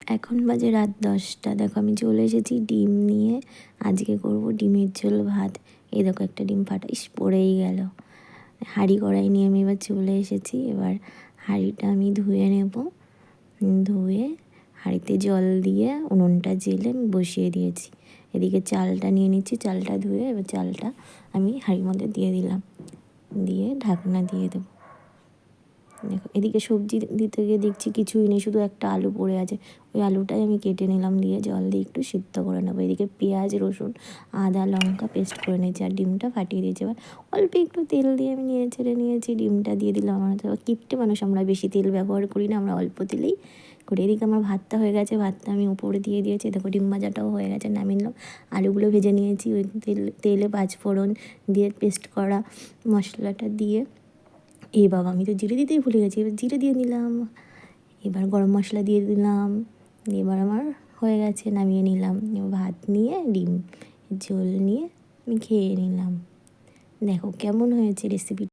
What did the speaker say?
এখন বাজে রাত 10টা। দেখো আমি চলে এসেছি ডিম নিয়ে। আজকে করব ডিমের ঝোল ভাত। এই দেখো একটা ডিম ফাটা পড়েই গেল। হাঁড়ি কড়াই নিয়ে আমি এবার চলে এসেছি। এবার হাঁড়িটা আমি ধুয়ে নেব। ধুয়ে হাঁড়িতে জল দিয়ে উনুনটা জ্বেলে আমি বসিয়ে দিয়েছি। এদিকে চালটা নিয়ে নিচ্ছি। চালটা ধুয়ে এবার চালটা আমি হাঁড়ির মধ্যে দিয়ে দিলাম, দিয়ে ঢাকনা দিয়ে দেবো। দেখো এদিকে সবজি দিতে গিয়ে দেখছি কিছুই নেই, শুধু একটা আলু পড়ে আছে। ওই আলুটাই আমি কেটে নিলাম, দিয়ে জল দিয়ে একটু সিদ্ধ করে নেবো। এদিকে পেঁয়াজ, রসুন, আদা, লঙ্কা পেস্ট করে নিয়েছি আর ডিমটা ফাটিয়ে দিয়েছি। এবার অল্প একটু তেল দিয়ে আমি নেড়ে চেড়ে নিয়েছি, ডিমটা দিয়ে দিলাম। আমরা তো কিপ্টে মানুষ, আমরা বেশি তেল ব্যবহার করি না, আমরা অল্প তেলেই করি। এদিকে আমার ভাতটা হয়ে গেছে, ভাতটা আমি উপরে দিয়ে দিয়েছি। দেখো ডিম ভাজাটাও হয়ে গেছে, নামিয়ে নিলাম। আলুগুলো ভেজে নিয়েছি, ওই তেলে পাঁচফোড়ন দিয়ে পেস্ট করা মশলাটা দিয়ে, এই বাবা আমি তো জিরে দিতেই ভুলে গেছি। এবার জিরে দিয়ে দিলাম, এবার গরম মশলা দিয়ে দিলাম। এবার আমার হয়ে গেছে, নামিয়ে নিলাম। এবার ভাত নিয়ে ডিম ঝোল নিয়ে আমি খেয়ে নিলাম। দেখো কেমন হয়েছে রেসিপি।